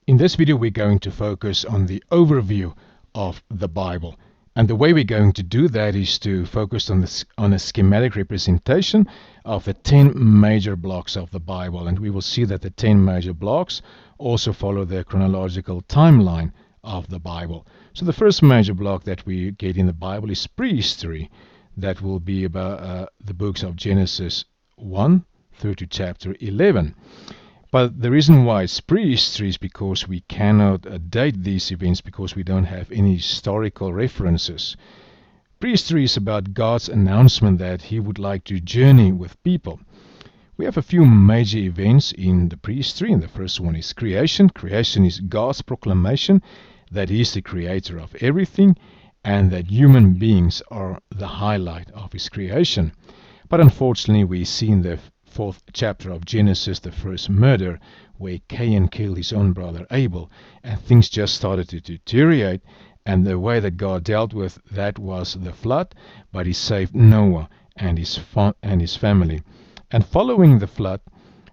In this video, we're going to focus on the overview of the Bible. And the way we're going to do that is to focus on a schematic representation of the 10 major blocks of the Bible. And we will see that the 10 major blocks also follow the chronological timeline of the Bible. So the first major block that we get in the Bible is prehistory. That will be about the books of Genesis 1 through to chapter 11. But the reason why it's prehistory is because we cannot date these events because we don't have any historical references. Prehistory is about God's announcement that He would like to journey with people. We have a few major events in the prehistory, and the first one is creation. Creation is God's proclamation that He is the creator of everything and that human beings are the highlight of His creation. But unfortunately, we see in the 4th chapter of Genesis, the first murder, where Cain killed his own brother Abel, and things just started to deteriorate. And the way that God dealt with that was the flood, but He saved Noah and his family. And following the flood,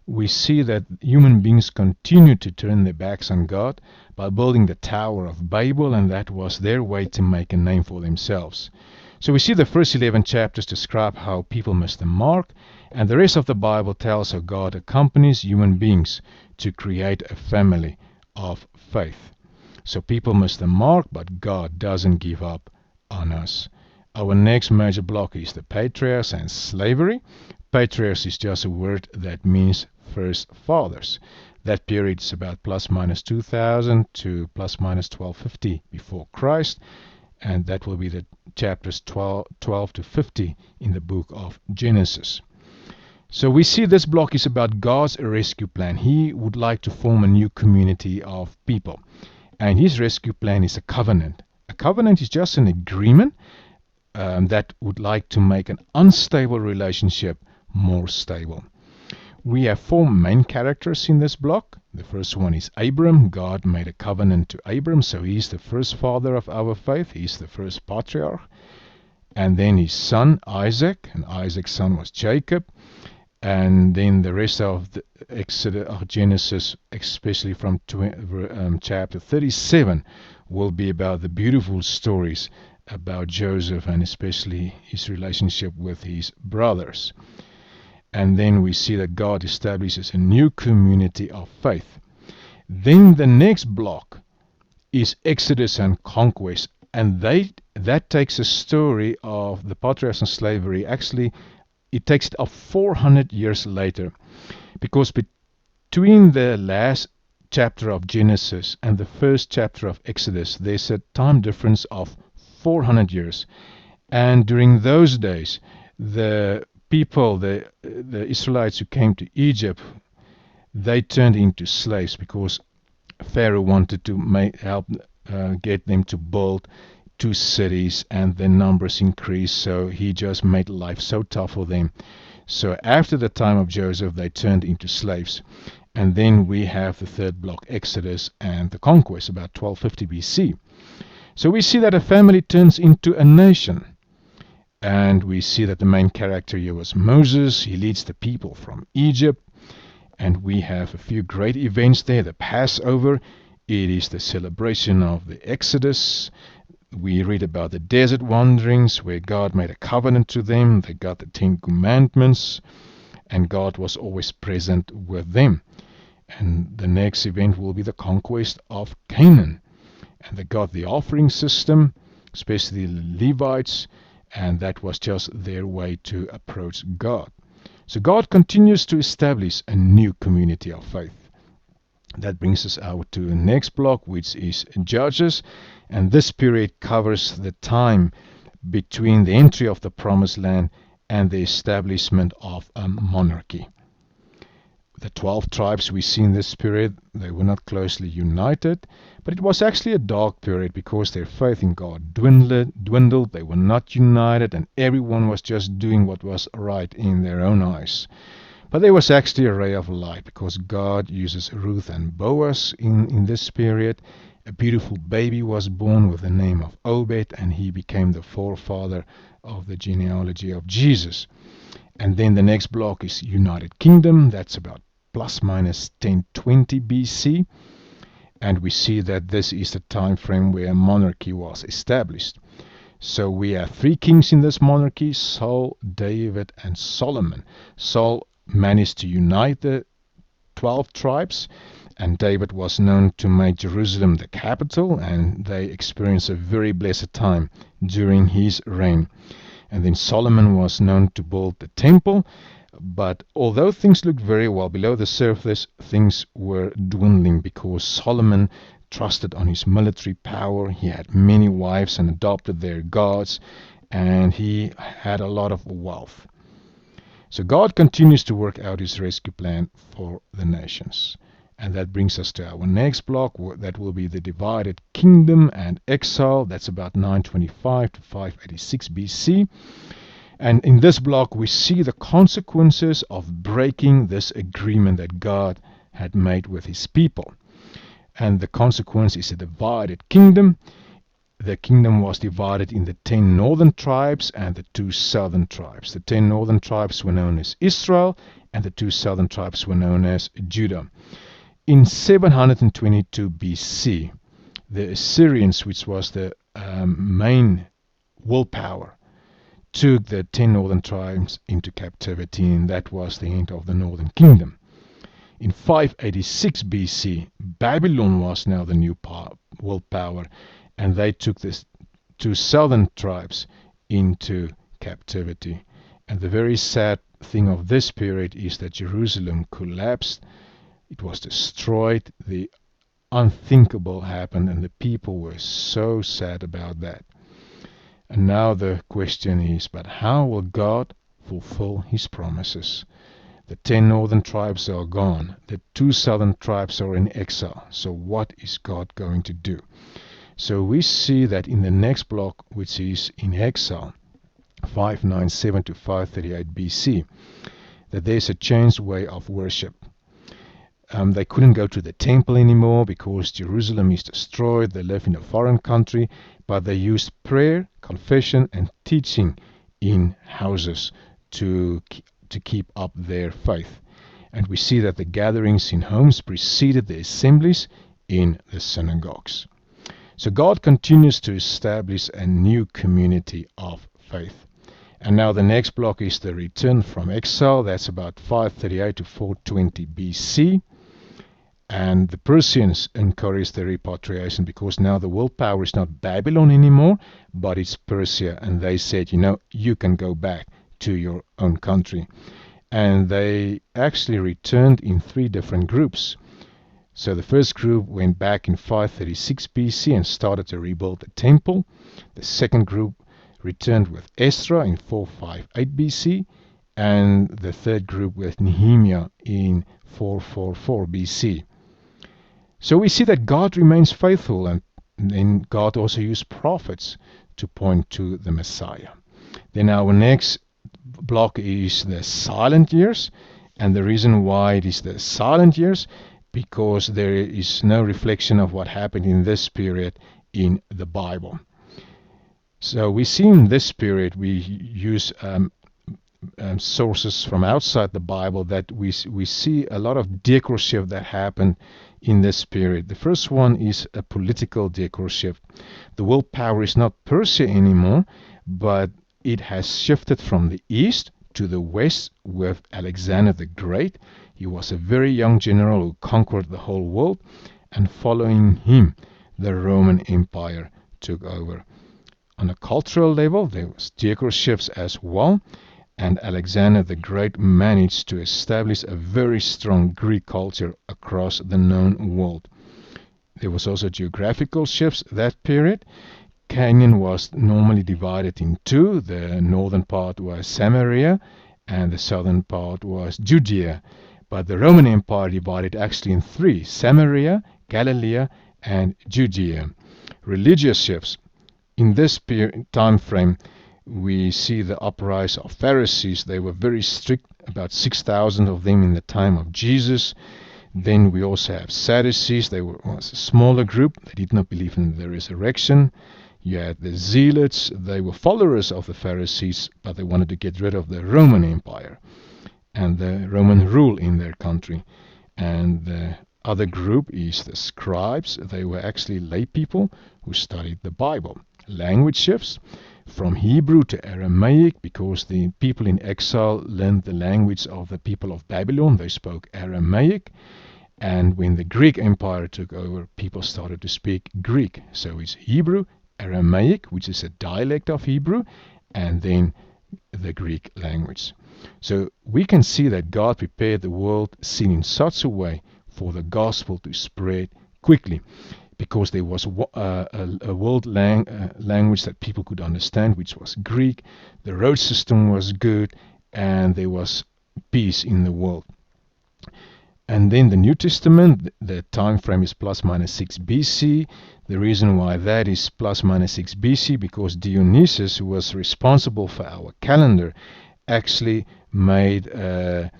we see that human beings continued to turn their backs on God by building the Tower of Babel, and that was their way to make a name for themselves. So we see the first 11 chapters describe how people missed the mark, and the rest of the Bible tells how God accompanies human beings to create a family of faith. So people miss the mark, but God doesn't give up on us. Our next major block is the patriarchs and slavery. Patriarchs is just a word that means first fathers. That period is about plus minus 2000 to plus minus 1250 before Christ. And that will be the chapters 12 to 50 in the book of Genesis. So we see this block is about God's rescue plan. He would like to form a new community of people. And His rescue plan is a covenant. A covenant is just an agreement that would like to make an unstable relationship more stable. We have 4 main characters in this block. The first one is Abram. God made a covenant to Abram, so he's the first father of our faith. He's the first patriarch. And then his son Isaac, and Isaac's son was Jacob. And then the rest of the Exodus of Genesis, especially from chapter 37, will be about the beautiful stories about Joseph and especially his relationship with his brothers. And then we see that God establishes a new community of faith. Then the next block is Exodus and conquest. And that takes a story of the patriarchs and slavery. Actually, it takes it up 400 years later. Because between the last chapter of Genesis and the first chapter of Exodus, there's a time difference of 400 years. And during those days, the people, the Israelites who came to Egypt, they turned into slaves because Pharaoh wanted to help get them to build 2 cities, and their numbers increased, so he just made life so tough for them. So after the time of Joseph, they turned into slaves. And then we have the third block, Exodus and the conquest, about 1250 BC. So we see that a family turns into a nation. And we see that the main character here was Moses. He leads the people from Egypt. And we have a few great events there. The Passover. It is the celebration of the Exodus. We read about the desert wanderings where God made a covenant to them. They got the 10 commandments. And God was always present with them. And the next event will be the conquest of Canaan. And they got the offering system, especially the Levites. And that was just their way to approach God. So God continues to establish a new community of faith. That brings us out to the next block, which is Judges. And this period covers the time between the entry of the Promised Land and the establishment of a monarchy. The 12 tribes we see in this period, they were not closely united, but it was actually a dark period because their faith in God dwindled. They were not united, and everyone was just doing what was right in their own eyes. But there was actually a ray of light because God uses Ruth and Boaz in this period. A beautiful baby was born with the name of Obed, and he became the forefather of the genealogy of Jesus. And then the next block is United Kingdom. That's about plus minus 1020 BC. and we see that this is the time frame where monarchy was established. So we have three kings in this monarchy: Saul, David, and Solomon. Saul managed to unite the 12 tribes, and David was known to make Jerusalem the capital, and they experienced a very blessed time during his reign. And then Solomon was known to build the temple, but although things looked very well below the surface, things were dwindling because Solomon trusted on his military power. He had many wives and adopted their gods, and he had a lot of wealth. So God continues to work out his rescue plan for the nations. And that brings us to our next block, that will be the divided kingdom and exile. That's about 925 to 586 BC. And in this block we see the consequences of breaking this agreement that God had made with his people. And the consequence is a divided kingdom. The kingdom was divided in the 10 northern tribes and the 2 southern tribes. The 10 northern tribes were known as Israel, and the 2 southern tribes were known as Judah. In 722 BC, the Assyrians, which was the main willpower, took the 10 northern tribes into captivity, and that was the end of the northern kingdom. In 586 BC, Babylon was now the new willpower, and they took the 2 southern tribes into captivity. And the very sad thing of this period is that Jerusalem collapsed. It was destroyed. The unthinkable happened, and the people were so sad about that. And now the question is, but how will God fulfill his promises? The 10 northern tribes are gone. The 2 southern tribes are in exile. So what is God going to do? So we see that in the next block, which is in exile, 597 to 538 BC, that there's a changed way of worship. They couldn't go to the temple anymore because Jerusalem is destroyed. They live in a foreign country, but they used prayer, confession, and teaching in houses to keep up their faith. And we see that the gatherings in homes preceded the assemblies in the synagogues. So God continues to establish a new community of faith. And now the next block is the return from exile. That's about 538 to 420 BC. And the Persians encouraged the repatriation because now the willpower is not Babylon anymore, but it's Persia. And they said, you can go back to your own country. And they actually returned in 3 different groups. So the first group went back in 536 BC and started to rebuild the temple. The second group returned with Ezra in 458 BC. And the third group with Nehemiah in 444 BC. So we see that God remains faithful, and then God also used prophets to point to the Messiah. Then our next block is the silent years, and the reason why it is the silent years, because there is no reflection of what happened in this period in the Bible. So we see in this period we use sources from outside the Bible that we see a lot of decor shift that happened in this period. The first one is a political decor shift. The willpower is not Persia anymore, but it has shifted from the east to the west with Alexander the Great. He was a very young general who conquered the whole world, and following him, the Roman Empire took over. On a cultural level, there was decor shifts as well, and Alexander the Great managed to establish a very strong Greek culture across the known world. There was also geographical shifts that period. Canaan was normally divided in 2. The northern part was Samaria and the southern part was Judea. But the Roman Empire divided actually in 3: Samaria, Galilee, and Judea. Religious shifts. In this time frame, we see the uprise of Pharisees. They were very strict, about 6,000 of them in the time of Jesus. Then we also have Sadducees. They was a smaller group. They did not believe in the resurrection. You had the Zealots. They were followers of the Pharisees, but they wanted to get rid of the Roman Empire and the Roman rule in their country. And the other group is the scribes. They were actually lay people who studied the Bible. Language shifts from Hebrew to Aramaic because the people in exile learned the language of the people of Babylon. They spoke Aramaic. And when the Greek Empire took over, people started to speak Greek. So it's Hebrew, Aramaic, which is a dialect of Hebrew, and then the Greek language. So we can see that God prepared the world scene in such a way for the gospel to spread quickly, because there was a world language that people could understand, which was Greek. The road system was good, and there was peace in the world. And then the New Testament, the time frame is plus minus 6 BC. The reason why that is plus minus 6 BC, because Dionysius, who was responsible for our calendar, actually made a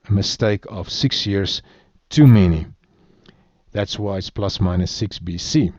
mistake of 6 years too many. That's why it's plus minus 6 BC.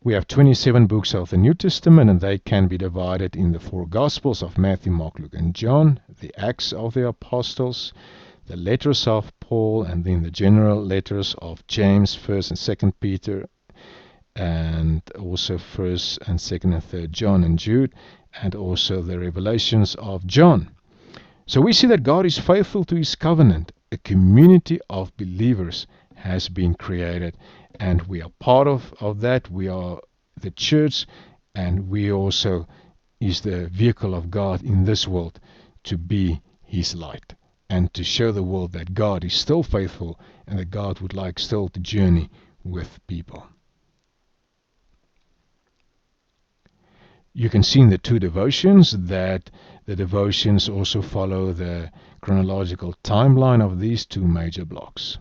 We have 27 books of the New Testament, and they can be divided in the 4 Gospels of Matthew, Mark, Luke, and John, the Acts of the Apostles, the letters of Paul, and then the general letters of James, 1st and 2nd Peter, and also 1st and 2nd and 3rd John and Jude, and also the revelations of John. So we see that God is faithful to his covenant. A community of believers has been created, and we are part of that. We are the church, and we also is the vehicle of God in this world to be his light and to show the world that God is still faithful and that God would like still to journey with people. You can see in the 2 devotions that the devotions also follow the chronological timeline of these 2 major blocks.